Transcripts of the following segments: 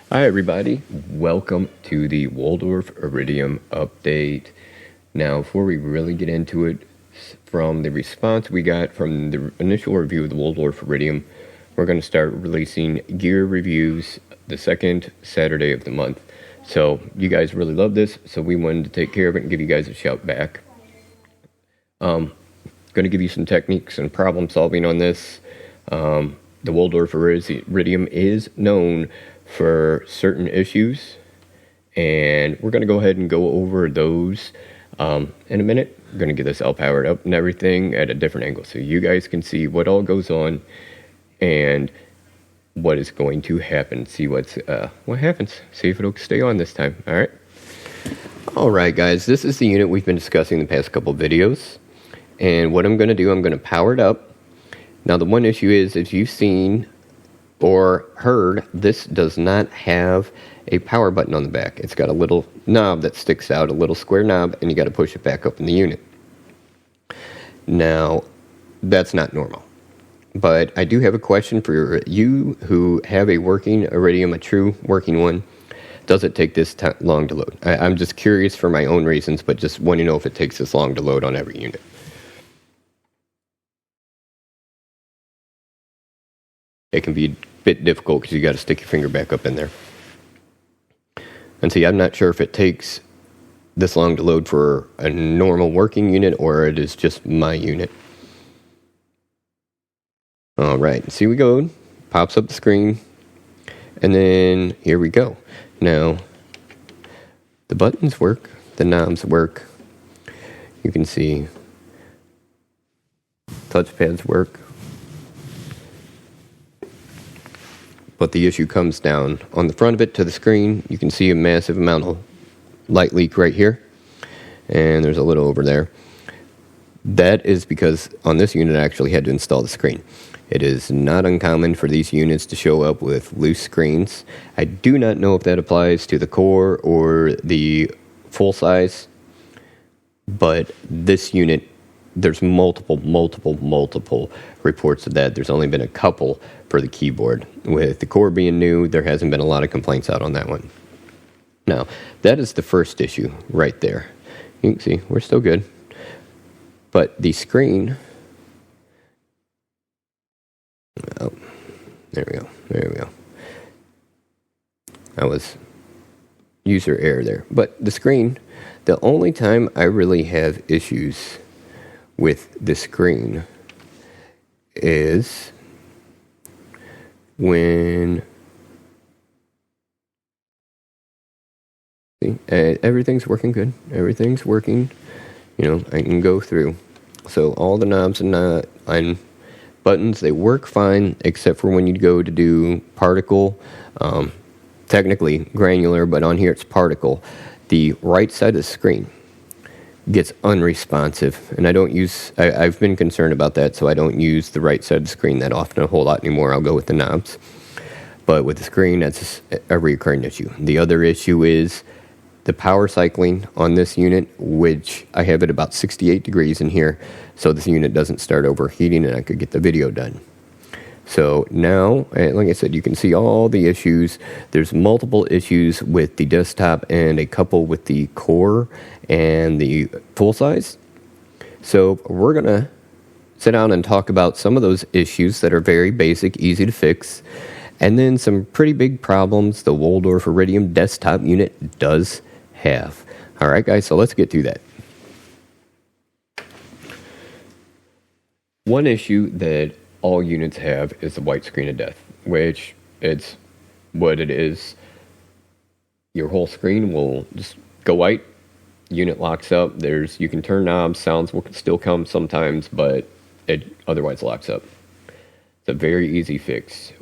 Hi everybody, welcome to the Waldorf Iridium update. Now before we really get into it, from the response we got from the initial review of the Waldorf Iridium, we're going to start releasing gear reviews the second Saturday of the month. So you guys really love this, so we wanted to take care of it and give you guys a shout back. Going to give you some techniques and problem solving on this. The Waldorf Iridium is known for certain issues, and we're going to go ahead and go over those in a minute. We're going to get this all powered up and everything at a different angle so you guys can see what all goes on and what is going to happen. See what happens. See if it'll stay on this time. All right, guys, this is the unit we've been discussing the past couple videos, and what I'm going to do, I'm going to power it up. Now the one issue is, if you've seen or heard, this does not have a power button on the back. It's got a little knob that sticks out, a little square knob, and you got to push it back up in the unit. Now, that's not normal. But I do have a question for you who have a working Iridium, a true working one. Does it take this long to load? I'm just curious for my own reasons, but just want to know if it takes this long to load on every unit. It can be a bit difficult because you got to stick your finger back up in there. And see, I'm not sure if it takes this long to load for a normal working unit or it is just my unit. All right, see we go. Pops up the screen. And then here we go. Now, the buttons work. The knobs work. You can see touchpads work. But the issue comes down on the front of it to the screen. You can see a massive amount of light leak right here. And there's a little over there. That is because on this unit I actually had to install the screen. It is not uncommon for these units to show up with loose screens. I do not know if that applies to the core or the full size. But this unit, there's multiple reports of that. There's only been a couple for the keyboard. With the core being new, there hasn't been a lot of complaints out on that one. Now, that is the first issue right there. You can see we're still good. But the screen, oh, there we go. I was user error there. But the screen, the only time I really have issues with the screen is when everything's working good. Everything's working. I can go through. So all the knobs and buttons, they work fine, except for when you go to do particle. Technically granular, but on here it's particle. The right side of the screen gets unresponsive, and I've been concerned about that, so I don't use the right side of the screen that often a whole lot anymore. I'll go with the knobs. But with the screen, that's a recurring issue. The other issue is the power cycling on this unit, which I have at about 68 degrees in here, so this unit doesn't start overheating and I could get the video done. So now, like I said, you can see all the issues. There's multiple issues with the desktop and a couple with the core and the full size. So we're going to sit down and talk about some of those issues that are very basic, easy to fix, and then some pretty big problems the Waldorf Iridium desktop unit does have. All right, guys, so let's get through that. One issue that all units have is the white screen of death, which it's what it is. Your whole screen will just go white. Unit locks up. You can turn knobs. Sounds will still come sometimes, but it otherwise locks up. It's a very easy fix.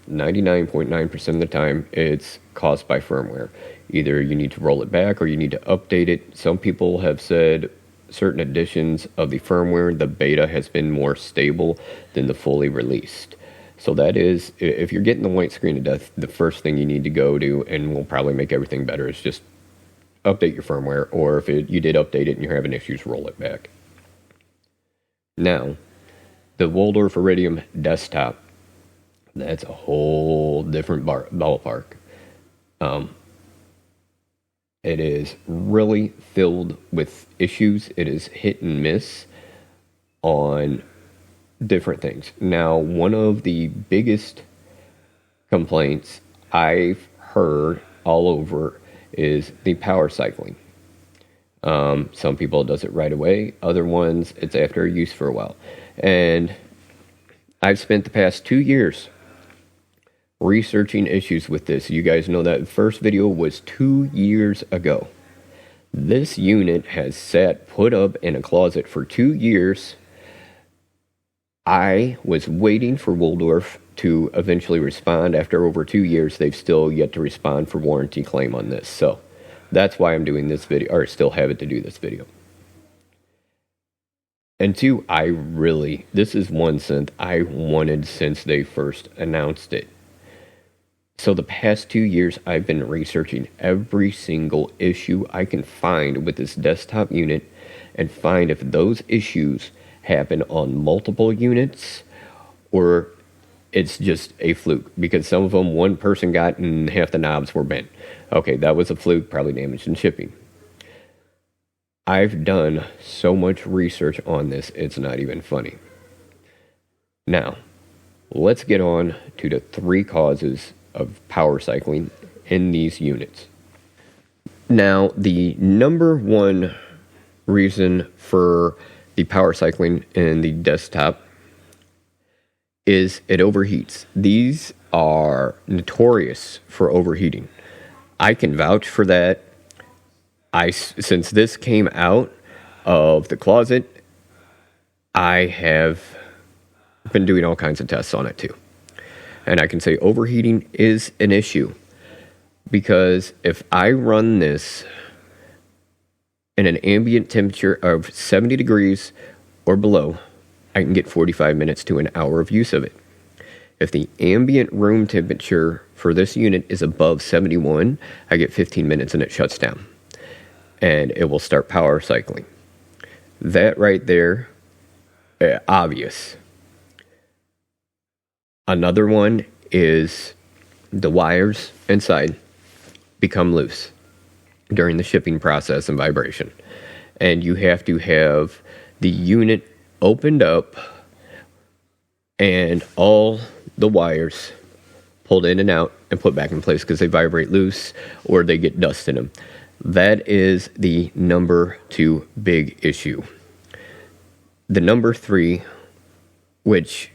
99.9% of the time, it's caused by firmware. Either you need to roll it back or you need to update it. Some people have said certain editions of the firmware, the beta has been more stable than the fully released. So that is, if you're getting the white screen of death, the first thing you need to go do, and will probably make everything better, is just update your firmware, or if you did update it and you're having issues, roll it back. Now, the Waldorf Iridium desktop, that's a whole different ballpark. It is really filled with issues. It is hit and miss on different things. Now, one of the biggest complaints I've heard all over is the power cycling. Some people it does it right away. Other ones, it's after use for a while. And I've spent the past 2 years researching issues with this. You guys know that first video was 2 years ago. This unit has sat put up in a closet for 2 years. I was waiting for Waldorf to eventually respond. After over 2 years, they've still yet to respond for warranty claim on this. So that's why I'm doing this video, or still have it to do this video. And two, this is one synth I wanted since they first announced it. So the past 2 years, I've been researching every single issue I can find with this desktop unit and find if those issues happen on multiple units or it's just a fluke. Because some of them, one person got and half the knobs were bent. Okay, that was a fluke, probably damaged in shipping. I've done so much research on this, it's not even funny. Now, let's get on to the 3 causes of power cycling in these units. Now, the number one reason for the power cycling in the desktop is it overheats. These are notorious for overheating. I can vouch for that. Since this came out of the closet, I have been doing all kinds of tests on it too. And I can say overheating is an issue because if I run this in an ambient temperature of 70 degrees or below, I can get 45 minutes to an hour of use of it. If the ambient room temperature for this unit is above 71, I get 15 minutes and it shuts down. And it will start power cycling. That right there, obvious. Another one is the wires inside become loose during the shipping process and vibration. And you have to have the unit opened up and all the wires pulled in and out and put back in place because they vibrate loose or they get dust in them. That is the number 2 big issue. The number 3, which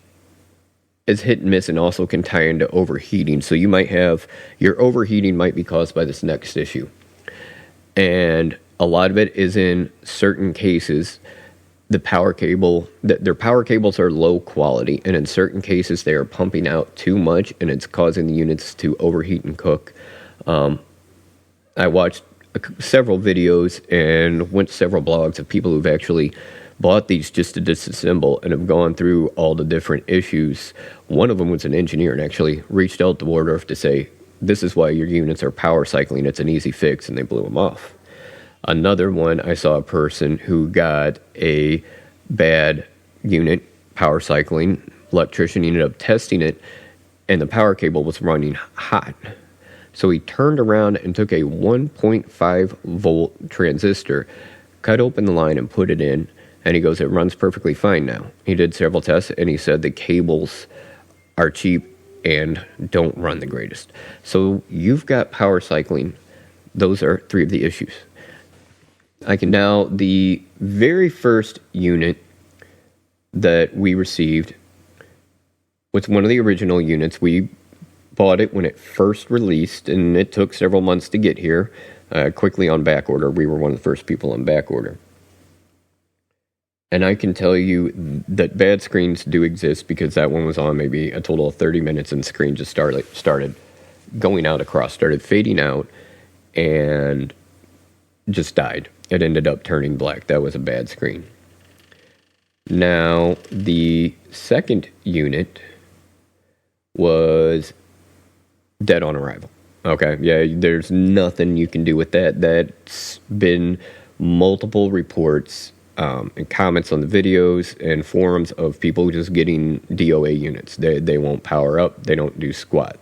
is hit and miss and also can tie into overheating. So you might have, your overheating might be caused by this next issue. And a lot of it is in certain cases, the power cable, their power cables are low quality. And in certain cases, they are pumping out too much and it's causing the units to overheat and cook. I watched several videos and went to several blogs of people who've actually bought these just to disassemble and have gone through all the different issues. One of them was an engineer and actually reached out to Waldorf to say, this is why your units are power cycling. It's an easy fix, and they blew them off. Another one, I saw a person who got a bad unit, power cycling. Electrician ended up testing it, and the power cable was running hot. So he turned around and took a 1.5 volt transistor, cut open the line and put it in, and he goes, it runs perfectly fine now. He did several tests, and he said the cables are cheap and don't run the greatest. So you've got power cycling. Those are 3 of the issues. Now, the very first unit that we received was one of the original units. We bought it when it first released, and it took several months to get here, quickly on back order. We were one of the first people on back order. And I can tell you that bad screens do exist because that one was on maybe a total of 30 minutes and the screen just started going out across, started fading out, and just died. It ended up turning black. That was a bad screen. Now, the second unit was dead on arrival. Okay, yeah, there's nothing you can do with that. That's been multiple reports and comments on the videos and forums of people just getting DOA units. They won't power up. They don't do squat.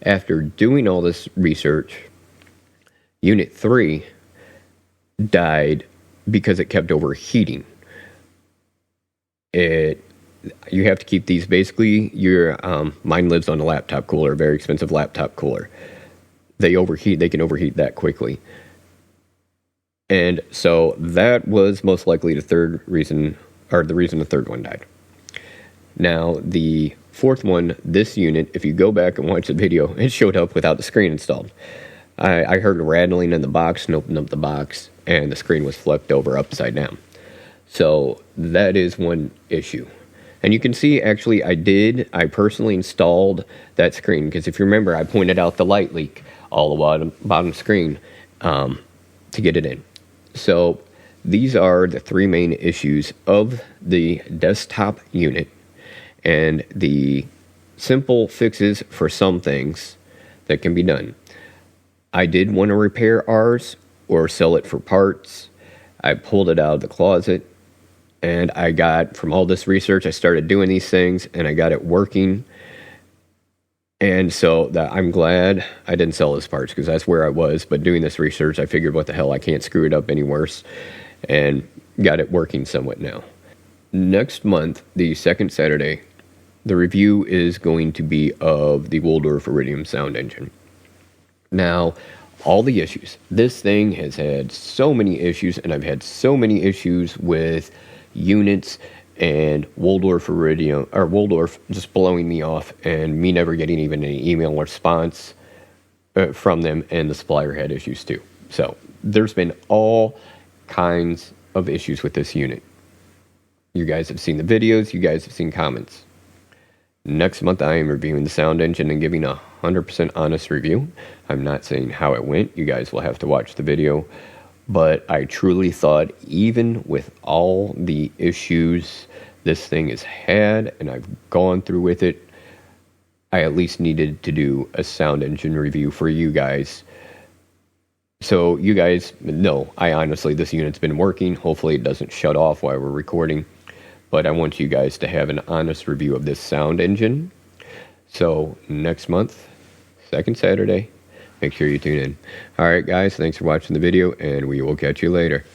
After doing all this research, Unit 3 died because it kept overheating. You have to keep these, basically, mine lives on a laptop cooler, a very expensive laptop cooler. They can overheat that quickly. And so that was most likely the reason the third one died. Now, the fourth one, this unit, if you go back and watch the video, it showed up without the screen installed. I heard rattling in the box and opened up the box, and the screen was flipped over upside down. So that is one issue. And you can see, actually, I personally installed that screen, because if you remember, I pointed out the light leak all the bottom screen to get it in. So these are the three main issues of the desktop unit, and the simple fixes for some things that can be done. I did want to repair ours or sell it for parts. I pulled it out of the closet, and from all this research, I started doing these things, and I got it working. And so I'm glad I didn't sell those parts, because that's where I was. But doing this research, I figured, what the hell, I can't screw it up any worse, and got it working somewhat now. Next month, the second Saturday, the review is going to be of the Waldorf Iridium sound engine. Now, all the issues. This thing has had so many issues, and I've had so many issues with units and Waldorf Iridium, or Waldorf just blowing me off, and me never getting even an email response from them, and the supplier had issues too. So there's been all kinds of issues with this unit. You guys have seen the videos, you guys have seen comments. Next month, I am reviewing the sound engine and giving a 100% honest review. I'm not saying how it went. You guys will have to watch the video. But I truly thought, even with all the issues this thing has had, and I've gone through with it, I at least needed to do a sound engine review for you guys. So you guys know, this unit's been working. Hopefully it doesn't shut off while we're recording. But I want you guys to have an honest review of this sound engine. So next month, second Saturday, make sure you tune in. All right, guys, thanks for watching the video, and we will catch you later.